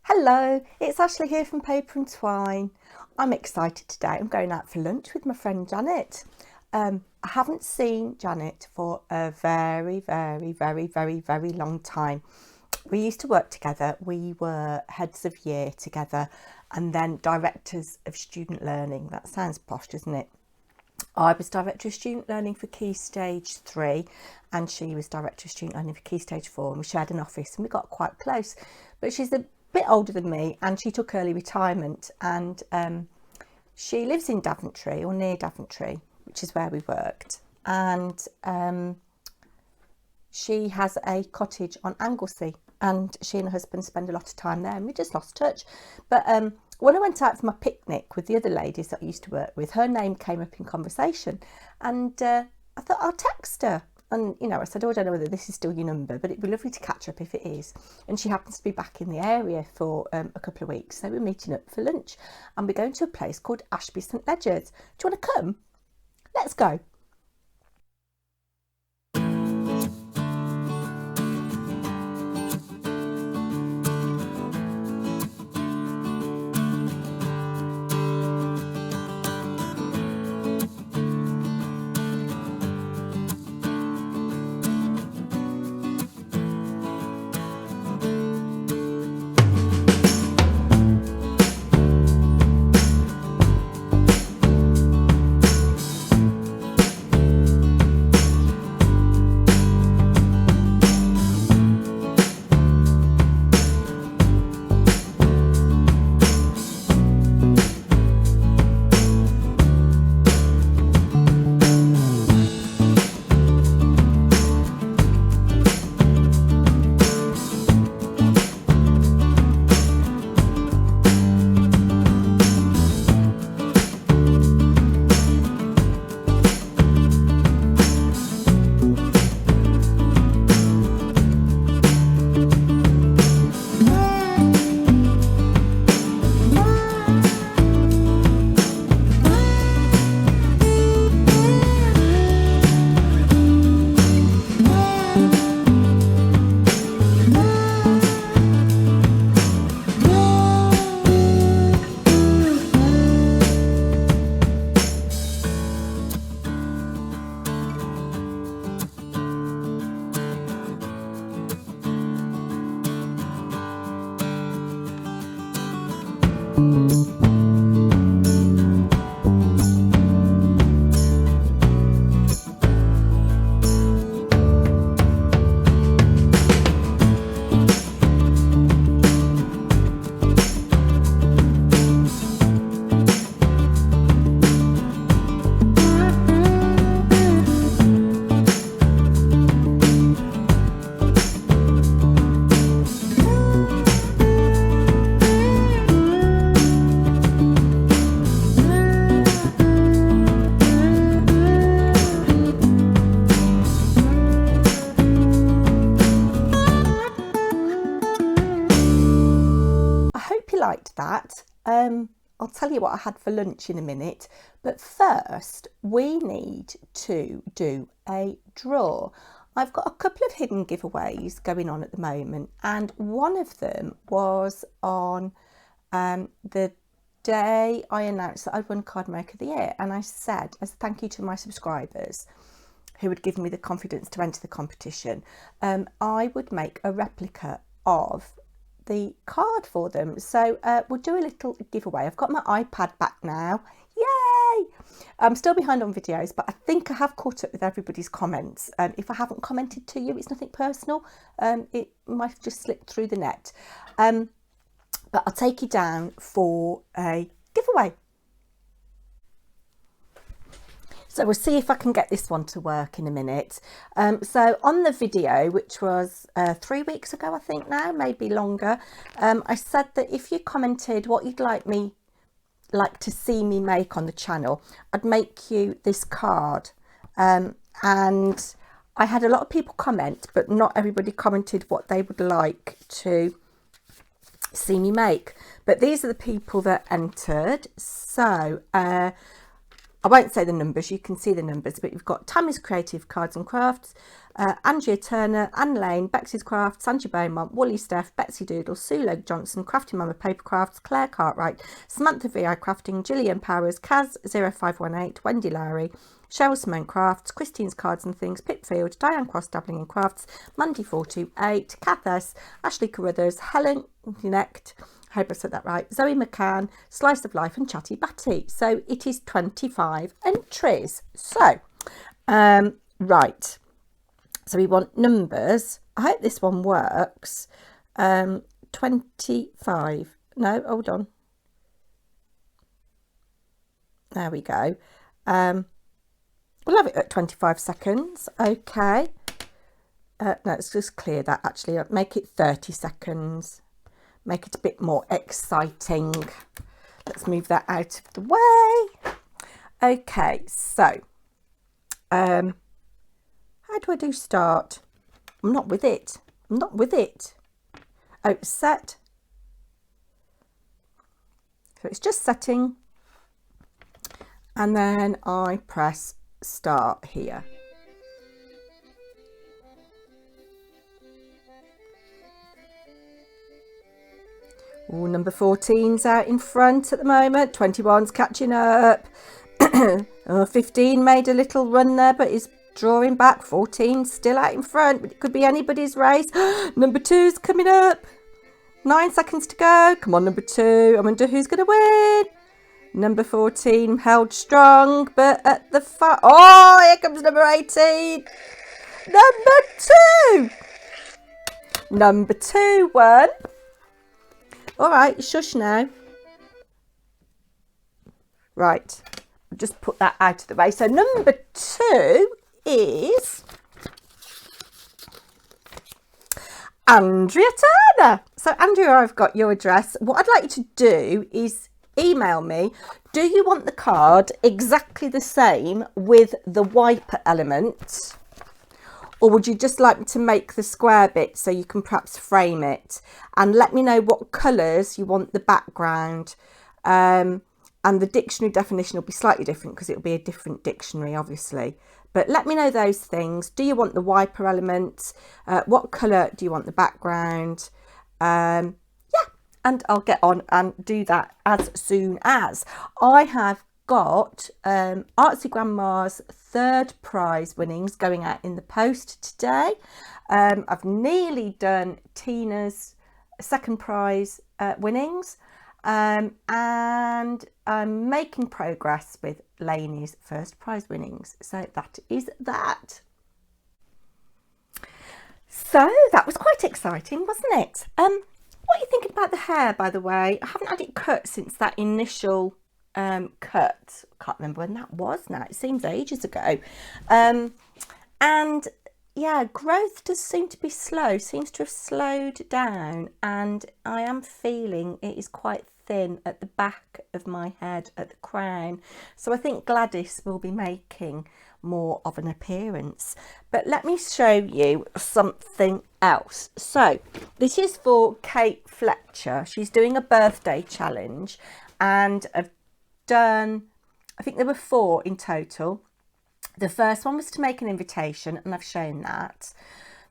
Hello, it's Ashley here from Paper&Twine. I'm excited today. I'm going out for lunch with my friend Janet. I haven't seen Janet for a very long time. We used to work together. We were heads of year together and then directors of student learning. That sounds posh, doesn't it? I was director of student learning for Key Stage 3 and she was director of student learning for Key Stage 4, and we shared an office and we got quite close. But she's a bit older than me and she took early retirement, and she lives in Daventry or near Daventry, which is where we worked, and she has a cottage on Anglesey and she and her husband spend a lot of time there, and we just lost touch. But when I went out for my picnic with the other ladies that I used to work with, her name came up in conversation, and I thought I'll text her. And, you know, I said, oh, I don't know whether this is still your number, but it'd be lovely to catch up if it is. And she happens to be back in the area for a couple of weeks. So we're meeting up for lunch and we're going to a place called Ashby St Ledgers. Do you want to come? Let's go. Liked that. I'll tell you what I had for lunch in a minute, but first we need to do a draw. I've got a couple of hidden giveaways going on at the moment, and one of them was on the day I announced that I'd won Card Maker of the Year, and I said, as a thank you to my subscribers who had given me the confidence to enter the competition, I would make a replica of the card for them. So we'll do a little giveaway. I've got my iPad back now. Yay! I'm still behind on videos, but I think I have caught up with everybody's comments. If I haven't commented to you, it's nothing personal. It might have just slipped through the net. But I'll take you down for a giveaway. So we'll see if I can get this one to work in a minute. So on the video, which was 3 weeks ago, I think now, maybe longer, I said that if you commented what you'd like to see me make on the channel, I'd make you this card. And I had a lot of people comment, but not everybody commented what they would like to see me make. But these are the people that entered. So I won't say the numbers, you can see the numbers, but you've got Tammy's Creative Cards and Crafts, Andrea Turner, Anne Lane, Bexy's Craft, Sandra Beaumont, Wooly Steph, Betsy Doodle, Sue Logue Johnson, Crafty Mama Paper Crafts, Claire Cartwright, Samantha VI Crafting, Gillian Powers, Kaz0518, Wendy Lowry, Cheryl Simone Crafts, Christine's Cards and Things, Pipfield, Diane Cross Dabbling in Crafts, Mandy428, Kath S, Ashley Carruthers, Helen Necht, I hope I said that right, Zoe McCann, Slice of Life and Chatty Batty. So it is 25 entries. So, right. So we want numbers. I hope this one works. 25. No, hold on. There we go. We'll have it at 25 seconds. Okay. No, let's just clear that actually. Make it 30 seconds. Make it a bit more exciting. Let's move that out of the way. Okay, so how do I do start? I'm not with it. I'm not with it. Oh, set. So it's just setting. And then I press start here. Oh, number 14's out in front at the moment. 21's catching up. 15 made a little run there, but is drawing back. 14's still out in front, but it could be anybody's race. Number 2's coming up. 9 seconds to go. Come on, number 2. I wonder who's going to win. Number 14 held strong, but at the far... Oh, here comes number 18. Number 2. Number 2 won. All right, shush now. Right, I'll just put that out of the way. So number 2 is Andrea Turner. So Andrea, I've got your address. What I'd like you to do is email me. Do you want the card exactly the same with the wiper element? Or would you just like me to make the square bit so you can perhaps frame it? And let me know what colours you want the background. And the dictionary definition will be slightly different because it'll be a different dictionary, obviously. But let me know those things. Do you want the wiper element? What colour do you want the background? Yeah, and I'll get on and do that as soon as. I have got Artsy Grandma's 3rd prize winnings going out in the post today. I've nearly done Tina's 2nd prize winnings, and I'm making progress with Lainey's 1st prize winnings. So that is that. So that was quite exciting, wasn't it? What are you thinking about the hair, by the way? I haven't had it cut since that initial cut. Can't remember when that was now. It seems ages ago. And yeah, growth does seem to be slow, seems to have slowed down, and I am feeling it is quite thin at the back of my head, at the crown. So I think Gladys will be making more of an appearance. But let me show you something else. So this is for Kate Fletcher. She's doing a birthday challenge, and I've done, I think there were 4 in total. The first one was to make an invitation, and I've shown that.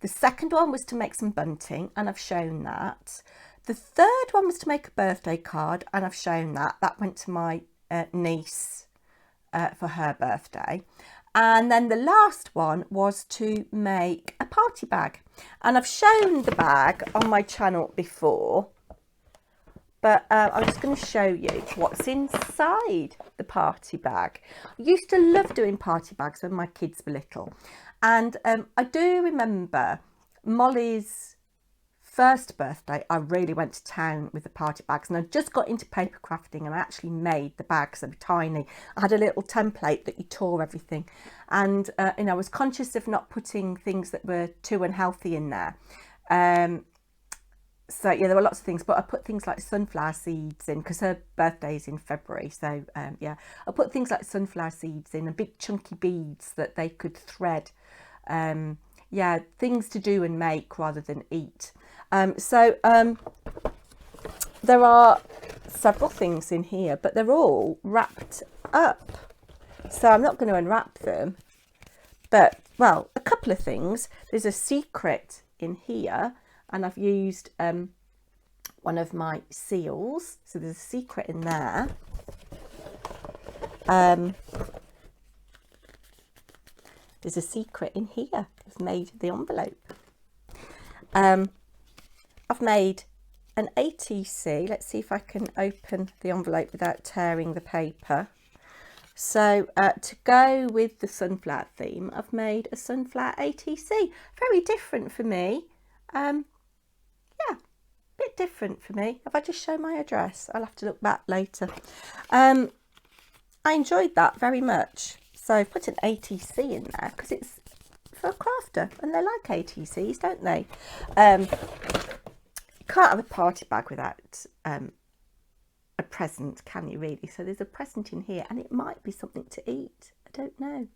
The second one was to make some bunting, and I've shown that. The third one was to make a birthday card, and I've shown that. That went to my niece for her birthday. And then the last one was to make a party bag. And I've shown the bag on my channel before, but I'm just going to show you what's inside the party bag. I used to love doing party bags when my kids were little. And I do remember Molly's 1st birthday, I really went to town with the party bags, and I just got into paper crafting and I actually made the bags. They were tiny. I had a little template that you tore everything, and you know, I was conscious of not putting things that were too unhealthy in there. So yeah, there were lots of things, but I put things like sunflower seeds in because her birthday's in February. So yeah, I put things like sunflower seeds in and big chunky beads that they could thread. Yeah, things to do and make rather than eat. There are several things in here, but they're all wrapped up. So I'm not going to unwrap them, but well, a couple of things. There's a secret in here, and I've used one of my seals, so there's a secret in there. There's a secret in here. I've made the envelope. I've made an ATC. Let's see if I can open the envelope without tearing the paper. So to go with the sunflower theme, I've made a sunflower ATC. Very different for me. Yeah, a bit different for me. Have I just shown my address? I'll have to look back later. I enjoyed that very much. So I've put an ATC in there because it's for a crafter and they like ATCs, don't they? You can't have a party bag without a present, can you really? So there's a present in here and it might be something to eat. I don't know.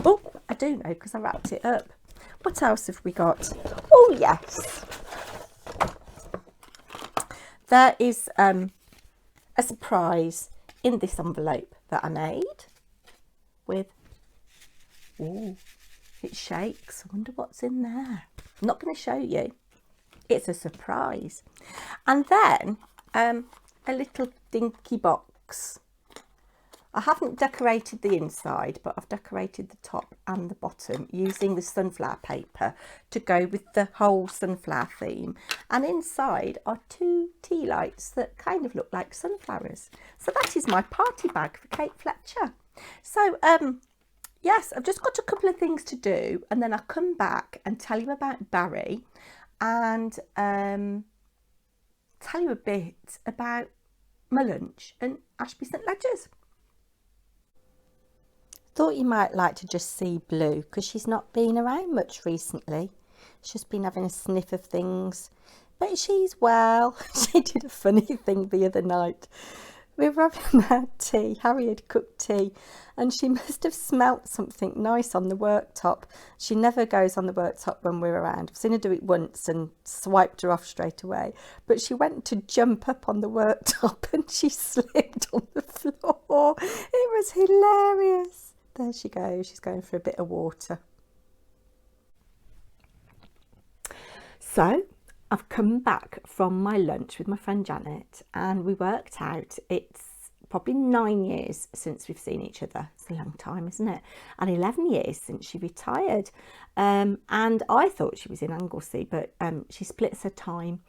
Oh, I do know because I wrapped it up. What else have we got? Oh, yes. There is a surprise in this envelope that I made with, oh, it shakes. I wonder what's in there. I'm not going to show you. It's a surprise. And then a little dinky box. I haven't decorated the inside, but I've decorated the top and the bottom using the sunflower paper to go with the whole sunflower theme. And inside are 2 tea lights that kind of look like sunflowers. So that is my party bag for Kate Fletcher. So, yes, I've just got a couple of things to do and then I'll come back and tell you about Barry and tell you a bit about my lunch and Ashby St Ledgers. Thought you might like to just see Blue because she's not been around much recently. She's just been having a sniff of things, but she's well. She did a funny thing the other night. We were having that tea, Harry had cooked tea, and she must have smelt something nice on the worktop. She never goes on the worktop when we're around. I've seen her do it once and swiped her off straight away. But she went to jump up on the worktop and she slipped on the floor. It was hilarious. There she goes, she's going for a bit of water. So I've come back from my lunch with my friend Janet and we worked out it's probably 9 years since we've seen each other. It's a long time, isn't it? And 11 years since she retired. And I thought she was in Anglesey, but she splits her time.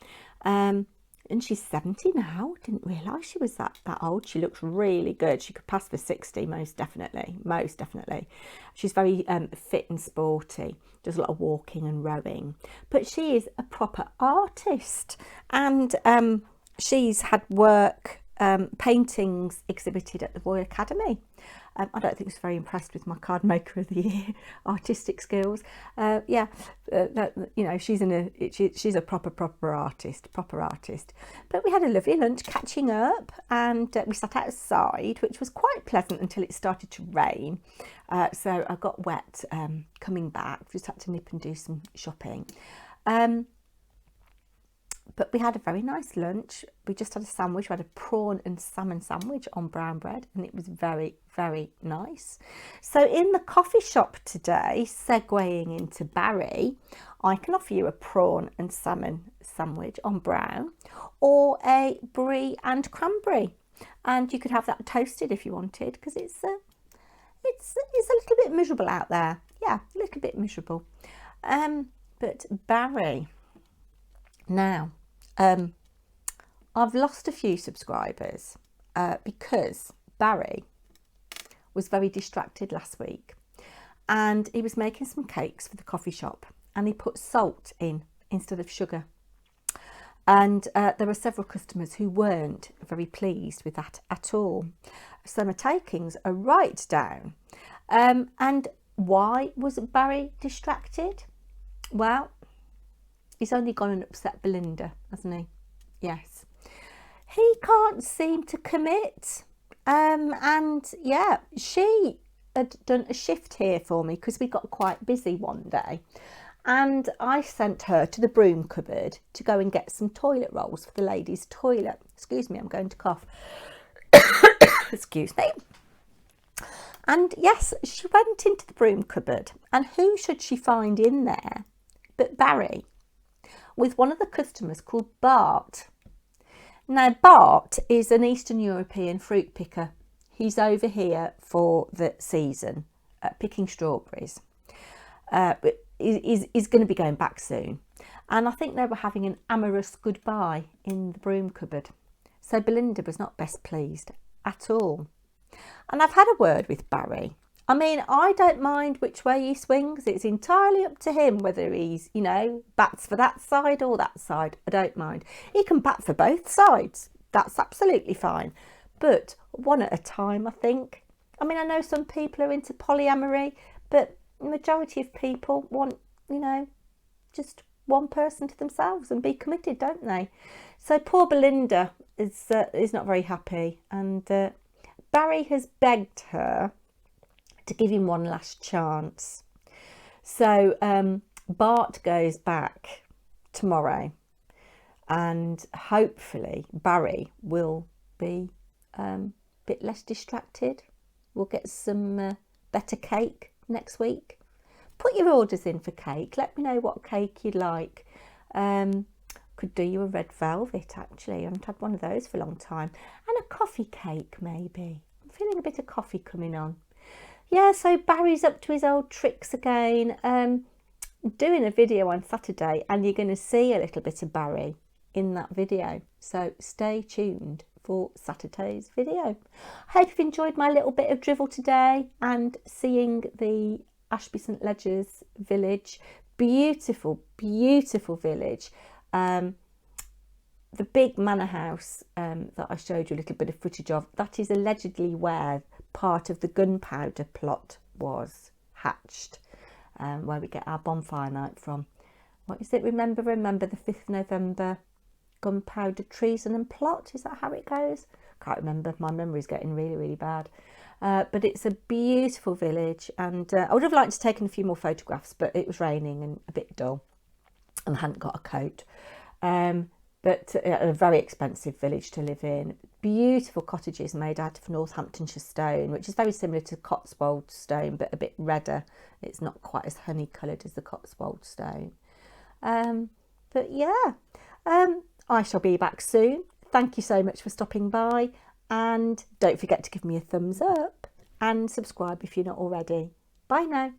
And she's 70 now. Didn't realise she was that old. She looks really good. She could pass for 60, most definitely. Most definitely. She's very fit and sporty. Does a lot of walking and rowing. But she is a proper artist. And she's had work, paintings exhibited at the Royal Academy. I don't think she's very impressed with my card maker of the year artistic skills. Yeah, you know, she's a proper artist. But we had a lovely lunch catching up, and we sat outside, which was quite pleasant until it started to rain. So I got wet coming back. Just had to nip and do some shopping. But we had a very nice lunch. We just had a sandwich. We had a prawn and salmon sandwich on brown bread, and it was very, very nice. So in the coffee shop today, segueing into Barry, I can offer you a prawn and salmon sandwich on brown, or a brie and cranberry. And you could have that toasted if you wanted, because it's a little bit miserable out there. Yeah, a little bit miserable. But Barry, now, I've lost a few subscribers because Barry was very distracted last week and he was making some cakes for the coffee shop and he put salt in instead of sugar. And there were several customers who weren't very pleased with that at all. So my takings are right down. And why was Barry distracted? Well, he's only gone and upset Belinda, hasn't he? Yes. He can't seem to commit. And yeah, she had done a shift here for me because we got quite busy one day. And I sent her to the broom cupboard to go and get some toilet rolls for the ladies' toilet. Excuse me, I'm going to cough. Excuse me. And yes, she went into the broom cupboard And who should she find in there but Barry, with one of the customers called Bart. Now, Bart is an Eastern European fruit picker. He's over here for the season, picking strawberries. But he's going to be going back soon. And I think they were having an amorous goodbye in the broom cupboard. So Belinda was not best pleased at all. And I've had a word with Barry. I mean, I don't mind which way he swings. It's entirely up to him whether he's, you know, bats for that side or that side. I don't mind. He can bat for both sides. That's absolutely fine. But one at a time, I think. I mean, I know some people are into polyamory, but the majority of people want, you know, just one person to themselves and be committed, don't they? So poor Belinda is not very happy. And Barry has begged her to give him one last chance. So Bart goes back tomorrow, and hopefully Barry will be a bit less distracted. We'll get some better cake next week. Put your orders in for cake. Let me know what cake you'd like. Could do you a red velvet, actually. I haven't had one of those for a long time. And a coffee cake, maybe. I'm feeling a bit of coffee coming on. Yeah, so Barry's up to his old tricks again. Doing a video on Saturday, and you're going to see a little bit of Barry in that video. So stay tuned for Saturday's video. I hope you've enjoyed my little bit of drivel today and seeing the Ashby St Ledgers village. Beautiful, beautiful village. The big manor house that I showed you a little bit of footage of, that is allegedly where part of the gunpowder plot was hatched, where we get our bonfire night from. What is it? Remember the 5th November gunpowder treason and plot? Is that how it goes? Can't remember. My memory's getting really, really bad. But it's a beautiful village, and I would have liked to take a few more photographs, but it was raining and a bit dull, and I hadn't got a coat. But a very expensive village to live in. Beautiful cottages made out of Northamptonshire stone, which is very similar to Cotswold stone, but a bit redder. It's not quite as honey coloured as the Cotswold stone. But yeah, I shall be back soon. Thank you so much for stopping by, and don't forget to give me a thumbs up and subscribe if you're not already. Bye now.